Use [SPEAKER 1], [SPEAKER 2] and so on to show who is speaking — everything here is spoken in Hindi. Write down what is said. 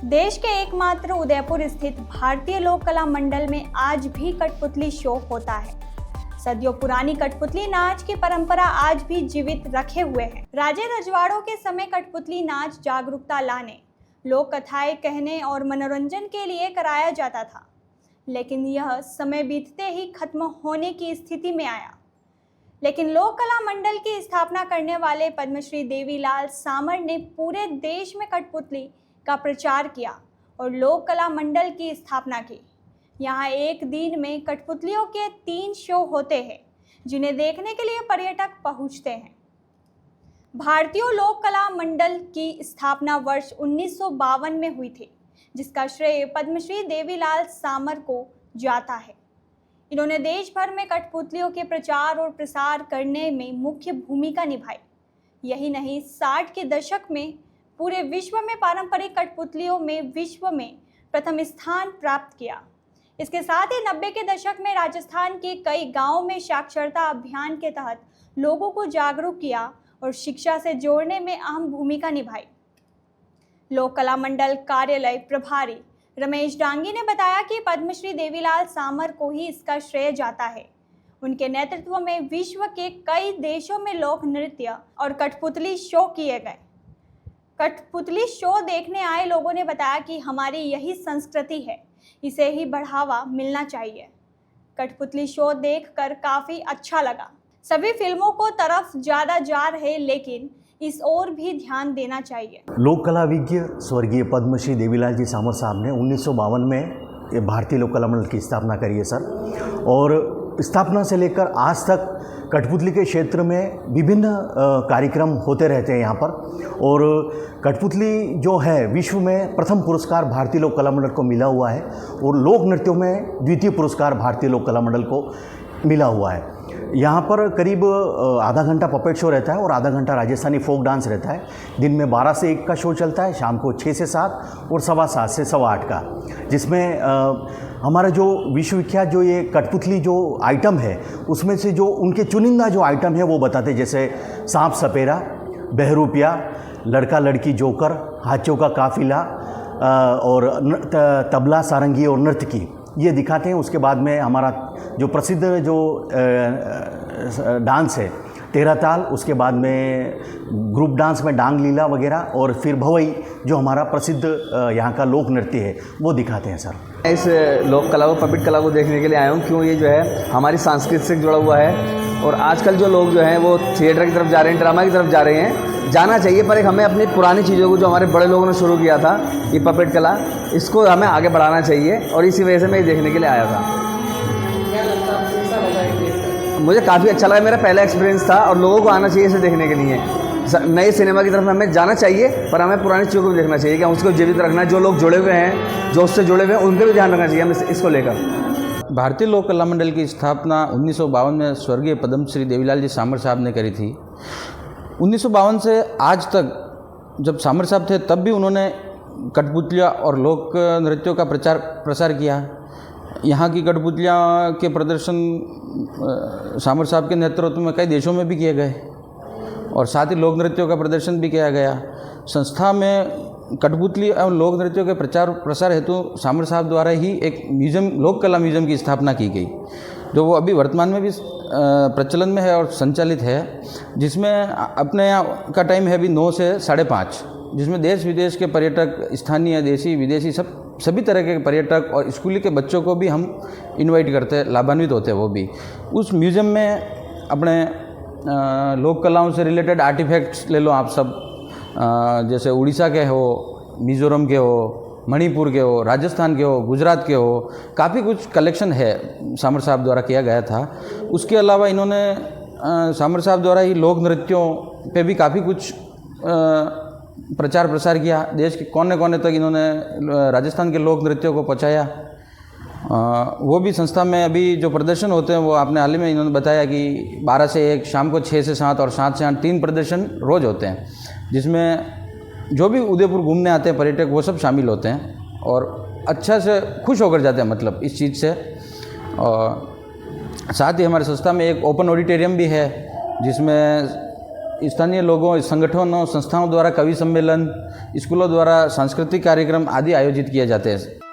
[SPEAKER 1] देश के एकमात्र उदयपुर स्थित भारतीय लोक कला मंडल में आज भी कठपुतली शो होता है। सदियों पुरानी कठपुतली नाच की परंपरा आज भी जीवित रखे हुए है। राजे रजवाड़ों के समय कठपुतली नाच जागरूकता लाने, लोक कथाएं कहने और मनोरंजन के लिए कराया जाता था, लेकिन यह समय बीतते ही खत्म होने की स्थिति में आया। लेकिन लोक कला मंडल की स्थापना करने वाले पद्मश्री देवीलाल सामर ने पूरे देश में कठपुतली का प्रचार किया और लोक कला मंडल की स्थापना की। यहाँ एक दिन में कठपुतलियों के 3 शो होते हैं, जिन्हें देखने के लिए पर्यटक पहुँचते हैं। भारतीय लोक कला मंडल की स्थापना वर्ष 1952 में हुई थी, जिसका श्रेय पद्मश्री देवीलाल सामर को जाता है। इन्होंने देश भर में कठपुतलियों के प्रचार और प्रसार करने में मुख्य भूमिका निभाई। यही नहीं, 60 के दशक में पूरे विश्व में पारंपरिक कठपुतलियों में विश्व में प्रथम स्थान प्राप्त किया। इसके साथ ही 90 के दशक में राजस्थान के कई गांवों में साक्षरता अभियान के तहत लोगों को जागरूक किया और शिक्षा से जोड़ने में अहम भूमिका निभाई। लोक कला मंडल कार्यालय प्रभारी रमेश डांगी ने बताया कि पद्मश्री देवीलाल सामर को ही इसका श्रेय जाता है। उनके नेतृत्व में विश्व के कई देशों में लोक नृत्य और कठपुतली शो किए गए। कठपुतली शो देखने आए लोगों ने बताया कि हमारी यही संस्कृति है, इसे ही बढ़ावा मिलना चाहिए। कठपुतली शो देखकर काफ़ी अच्छा लगा। सभी फिल्मों को तरफ ज़्यादा जा रहे, लेकिन इस ओर भी ध्यान देना चाहिए।
[SPEAKER 2] लोक कला विज्ञ स्वर्गीय पद्मश्री देवीलाल जी सामर साहब ने 1952 में ये भारतीय लोक कला मंडल की स्थापना करी है सर। और स्थापना से लेकर आज तक कठपुतली के क्षेत्र में विभिन्न कार्यक्रम होते रहते हैं यहाँ पर। और कठपुतली जो है विश्व में प्रथम पुरस्कार भारतीय लोक कला मंडल को मिला हुआ है और लोक नृत्यों में द्वितीय पुरस्कार भारतीय लोक कला मंडल को मिला हुआ है। यहाँ पर करीब आधा घंटा पपेट शो रहता है और आधा घंटा राजस्थानी फोक डांस रहता है। दिन में 12 से 1 का शो चलता है, शाम को 6 से 7 और 7:15 से 8:15 का, जिसमें हमारा जो विश्वविख्यात जो ये कठपुतली जो आइटम है उसमें से जो उनके चुनिंदा जो आइटम है वो बताते, जैसे सांप सपेरा, बहरूपिया, लड़का लड़की जोकर, हाथियों का काफिला और तबला सारंगी और नर्तकी, ये दिखाते हैं। उसके बाद में हमारा जो प्रसिद्ध जो डांस है 13 ताल, उसके बाद में ग्रुप डांस में डांग लीला वगैरह, और फिर भवई जो हमारा प्रसिद्ध यहाँ का लोक नृत्य है वो दिखाते हैं सर।
[SPEAKER 3] इस लोक कला को, पपेट कला को देखने के लिए आया हूँ, क्यों ये जो है हमारी संस्कृति से जुड़ा हुआ है। और आजकल जो लोग जो हैं वो थिएटर की तरफ जा रहे हैं, ड्रामा की तरफ जा रहे हैं, जाना चाहिए, पर एक हमें अपनी पुरानी चीज़ों को जो हमारे बड़े लोगों ने शुरू किया था, ये पपेट कला, इसको हमें आगे बढ़ाना चाहिए। और इसी वजह से मैं ये देखने के लिए आया था। मुझे काफ़ी अच्छा लगा, मेरा पहला एक्सपीरियंस था और लोगों को आना चाहिए इसे देखने के लिए। नए सिनेमा की तरफ हमें जाना चाहिए, पर हमें पुरानी चीज़ों को भी देखना चाहिए कि हम उसको जीवित रखना है। जो लोग जुड़े हुए हैं, जो उससे जुड़े हुए हैं, उनका भी ध्यान रखना चाहिए हमें इसको लेकर।
[SPEAKER 4] भारतीय लोक कला मंडल की स्थापना 1952 में स्वर्गीय पद्मश्री देवीलाल जी सामर साहब ने करी थी। 1952 से आज तक जब सामर साहब थे तब भी उन्होंने कठपुतलियाँ और लोक नृत्यों का प्रसार किया। यहाँ की कठपुतलियाँ के प्रदर्शन सामर साहब के नेतृत्व में कई देशों में भी किए गए और साथ ही लोक नृत्यों का प्रदर्शन भी किया गया। संस्था में कठपुतली एवं लोक नृत्यों के प्रचार प्रसार हेतु सामर साहब द्वारा ही एक म्यूज़ियम, लोक कला म्यूज़ियम की स्थापना की गई, जो वो अभी वर्तमान में भी प्रचलन में है और संचालित है, जिसमें अपने यहाँ का टाइम है अभी 9 से 5:30, जिसमें देश विदेश के पर्यटक, स्थानीय, देशी, विदेशी सभी तरह के पर्यटक और स्कूली के बच्चों को भी हम इनवाइट करते हैं, लाभान्वित होते हैं वो भी। उस म्यूज़ियम में अपने लोक कलाओं से रिलेटेड आर्टिफैक्ट्स ले लो आप सब, जैसे उड़ीसा के हो, मिज़ोरम के हो, मणिपुर के हो, राजस्थान के हो, गुजरात के हो, काफ़ी कुछ कलेक्शन है सामर साहब द्वारा किया गया था। उसके अलावा इन्होंने सामर साहब द्वारा ही लोक नृत्यों पे भी काफ़ी कुछ प्रचार प्रसार किया। देश के कोने कोने तक इन्होंने राजस्थान के लोक नृत्यों को पहुँचाया। वो भी संस्था में अभी जो प्रदर्शन होते हैं वो आपने हाल ही में इन्होंने बताया कि 12 से 1, शाम को 6 से 7 और 7 से 8 3 प्रदर्शन रोज़ होते हैं, जिसमें जो भी उदयपुर घूमने आते हैं पर्यटक वो सब शामिल होते हैं और अच्छा से खुश होकर जाते हैं, मतलब इस चीज़ से। और साथ ही हमारी संस्था में एक ओपन ऑडिटोरियम भी है, जिसमें स्थानीय लोगों, संगठनों, संस्थाओं द्वारा कवि सम्मेलन, स्कूलों द्वारा सांस्कृतिक कार्यक्रम आदि आयोजित किए जाते हैं।